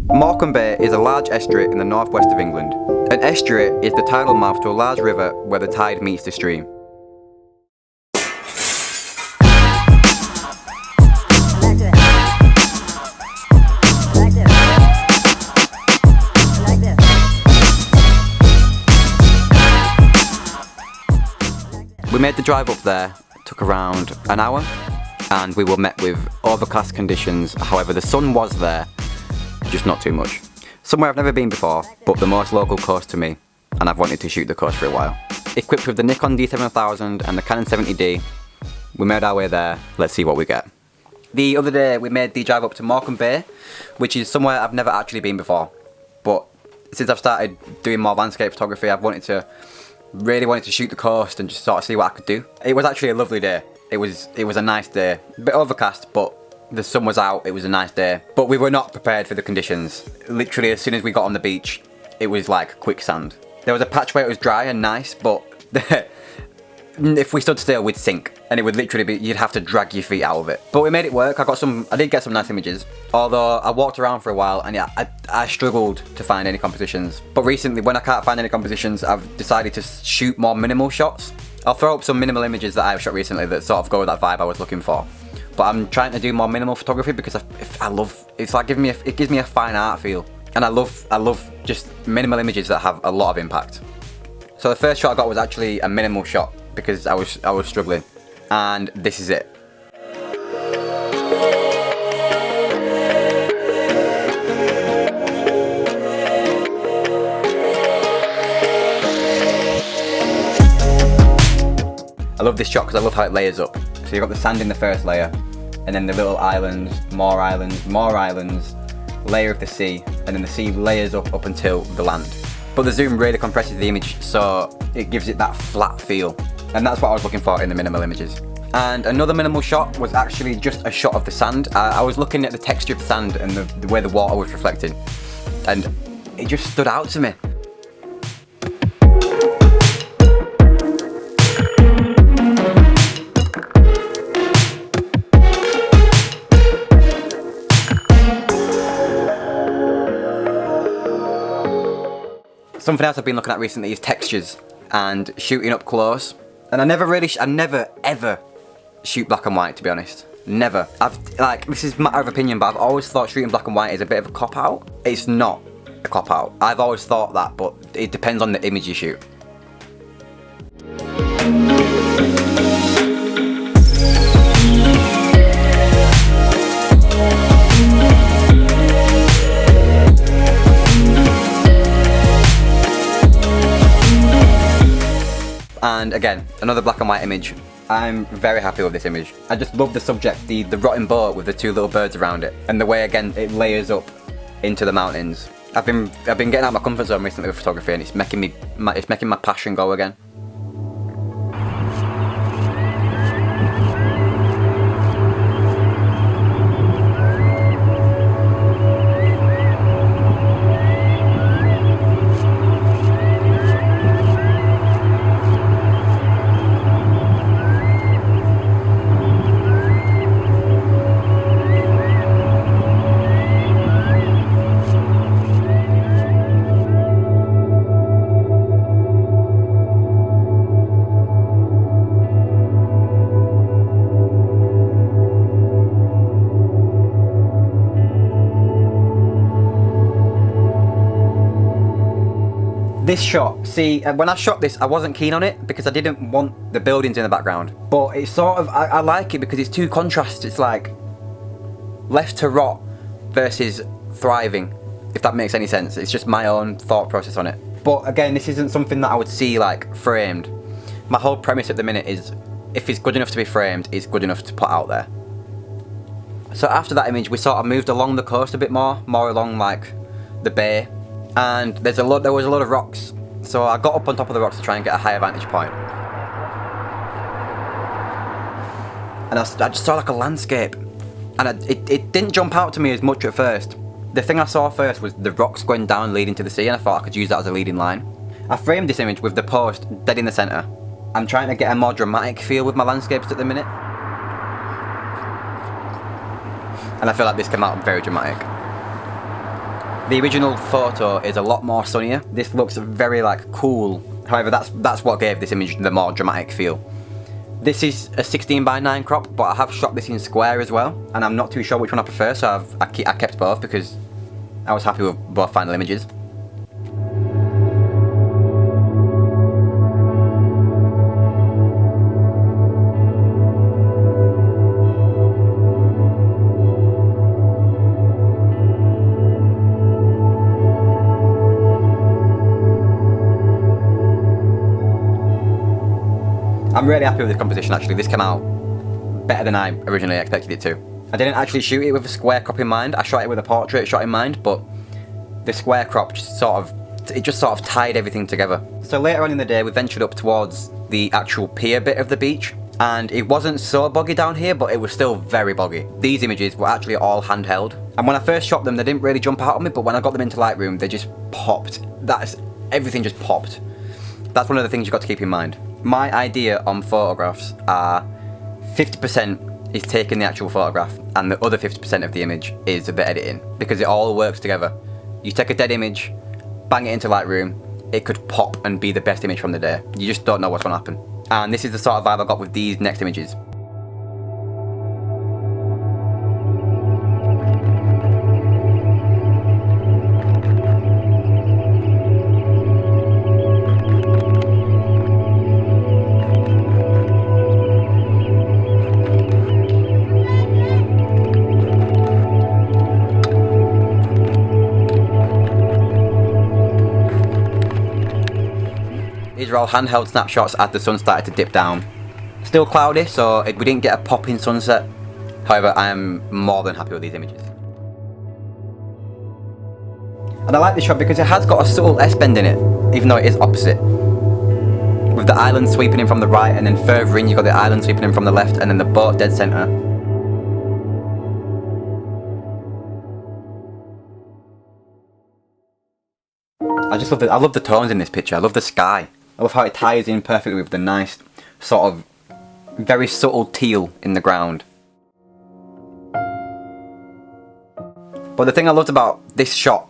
Morecambe Bay is a large estuary in the northwest of England. An estuary is the tidal mouth to a large river where the tide meets the stream. We made the drive up there, it took around an hour, and we were met with overcast conditions. However, the sun was there, just not too much. Somewhere I've never been before, but the most local coast to me, and I've wanted to shoot the coast for a while. Equipped with the Nikon D7000 and the Canon 70D, we made our way there. Let's see what we get. The other day we made the drive up to Morecambe Bay, which is somewhere I've never actually been before, but since I've started doing more landscape photography, I've really wanted to shoot the coast and just sort of see what I could do. It was actually a lovely day. It was a nice day. A bit overcast, but the sun was out. It was a nice day. But we were not prepared for the conditions. Literally, as soon as we got on the beach, it was like quicksand. There was a patch where it was dry and nice, but if we stood still, we'd sink. And it would literally be, you'd have to drag your feet out of it. But we made it work. I did get some nice images. Although I walked around for a while and yeah, I struggled to find any compositions. But recently, when I can't find any compositions, I've decided to shoot more minimal shots. I'll throw up some minimal images that I've shot recently that sort of go with that vibe I was looking for. But I'm trying to do more minimal photography because I love, it's like it gives me a fine art feel. And I love just minimal images that have a lot of impact. So the first shot I got was actually a minimal shot because I was struggling. And this is it. I love this shot because I love how it layers up. So you've got the sand in the first layer, and then the little islands, more islands, layer of the sea, and then the sea layers up until the land. But the zoom really compresses the image, so it gives it that flat feel. And that's what I was looking for in the minimal images. And another minimal shot was actually just a shot of the sand. I was looking at the texture of the sand and the way the water was reflecting, and it just stood out to me. Something else I've been looking at recently is textures and shooting up close. And I never ever shoot black and white, to be honest. Never. This is a matter of opinion, but I've always thought shooting black and white is a bit of a cop-out. It's not a cop-out. I've always thought that, but it depends on the image you shoot. And again, another black and white image. I'm very happy with this image. I just love the subject, the rotting boat with the two little birds around it, and the way again it layers up into the mountains. I've been getting out of my comfort zone recently with photography, and it's making my passion go again. This shot, see, when I shot this, I wasn't keen on it because I didn't want the buildings in the background. But it's sort of, I like it because it's two contrasts. It's like left to rot versus thriving, if that makes any sense. It's just my own thought process on it. But again, this isn't something that I would see like framed. My whole premise at the minute is if it's good enough to be framed, it's good enough to put out there. So after that image, we sort of moved along the coast a bit more along like the bay. And there was a lot of rocks, so I got up on top of the rocks to try and get a higher vantage point. And I just saw like a landscape, and it didn't jump out to me as much at first. The thing I saw first was the rocks going down leading to the sea, and I thought I could use that as a leading line. I framed this image with the post dead in the centre. I'm trying to get a more dramatic feel with my landscapes at the minute. And I feel like this came out very dramatic. The original photo is a lot more sunnier. This looks very like cool. However, that's what gave this image the more dramatic feel. This is a 16:9 crop, but I have shot this in square as well, and I'm not too sure which one I prefer, so I kept both because I was happy with both final images. I'm really happy with this composition actually. This came out better than I originally expected it to. I didn't actually shoot it with a square crop in mind. I shot it with a portrait shot in mind, but the square crop just sort of tied everything together. So later on in the day, we ventured up towards the actual pier bit of the beach, and it wasn't so boggy down here, but it was still very boggy. These images were actually all handheld, and when I first shot them, they didn't really jump out at me, but when I got them into Lightroom, they just popped. Everything just popped. That's one of the things you've got to keep in mind. My idea on photographs are 50% is taking the actual photograph, and the other 50% of the image is the editing, because it all works together. You take a dead image, bang it into Lightroom, it could pop and be the best image from the day. You just don't know what's going to happen. And this is the sort of vibe I got with these next images. These are all handheld snapshots as the sun started to dip down. Still cloudy, so we didn't get a popping sunset. However, I am more than happy with these images. And I like this shot because it has got a subtle S-bend in it, even though it is opposite. With the island sweeping in from the right, and then further in you've got the island sweeping in from the left, and then the boat dead centre. I love the tones in this picture. I love the sky. I love how it ties in perfectly with the nice sort of very subtle teal in the ground. But the thing I loved about this shot,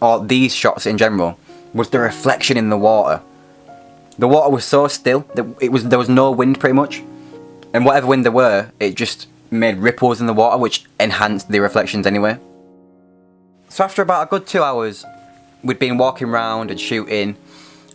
or these shots in general, was the reflection in the water. The water was so still that there was no wind pretty much, and whatever wind there were, it just made ripples in the water which enhanced the reflections anyway. So after about a good 2 hours, we'd been walking around and shooting,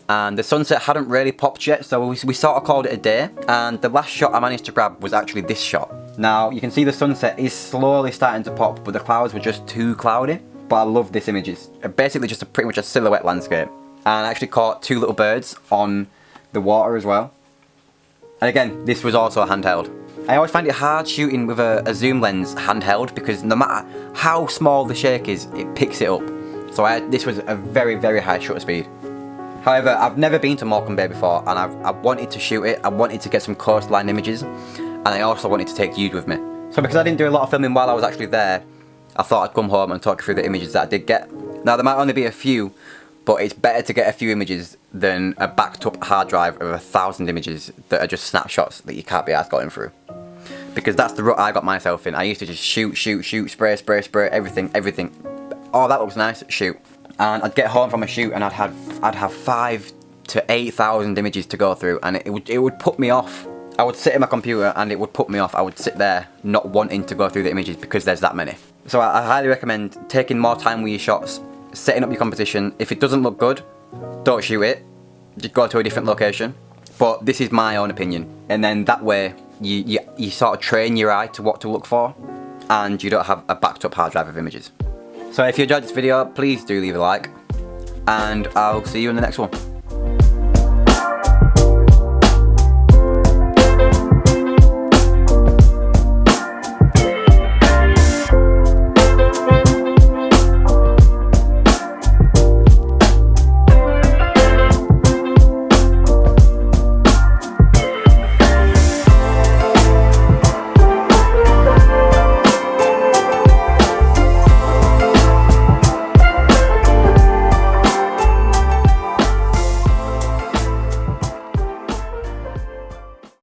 and the sunset hadn't really popped yet, so we sort of called it a day. And the last shot I managed to grab was actually this shot. Now you can see the sunset is slowly starting to pop, but the clouds were just too cloudy. But I love this image. It's basically just pretty much a silhouette landscape, and I actually caught two little birds on the water as well. And again, this was also handheld. I always find it hard shooting with a zoom lens handheld, because no matter how small the shake is, it picks it up. So this was a very, very high shutter speed. However, I've never been to Morecambe before, and I wanted to shoot it. I wanted to get some coastline images, and I also wanted to take you with me. So because I didn't do a lot of filming while I was actually there, I thought I'd come home and talk you through the images that I did get. Now there might only be a few, but it's better to get a few images than a backed up hard drive of 1,000 images that are just snapshots that you can't be arsed going through. Because that's the rut I got myself in. I used to just shoot, spray, everything. Oh, that looks nice, shoot. And I'd get home from a shoot and I'd have 5,000 to 8,000 images to go through, and it would put me off. I would sit in my computer and it would put me off. I would sit there not wanting to go through the images because there's that many. So I highly recommend taking more time with your shots, setting up your composition. If it doesn't look good, don't shoot it. Just go to a different location. But this is my own opinion. And then that way, you sort of train your eye to what to look for, and you don't have a backed up hard drive of images. So if you enjoyed this video, please do leave a like, and I'll see you in the next one.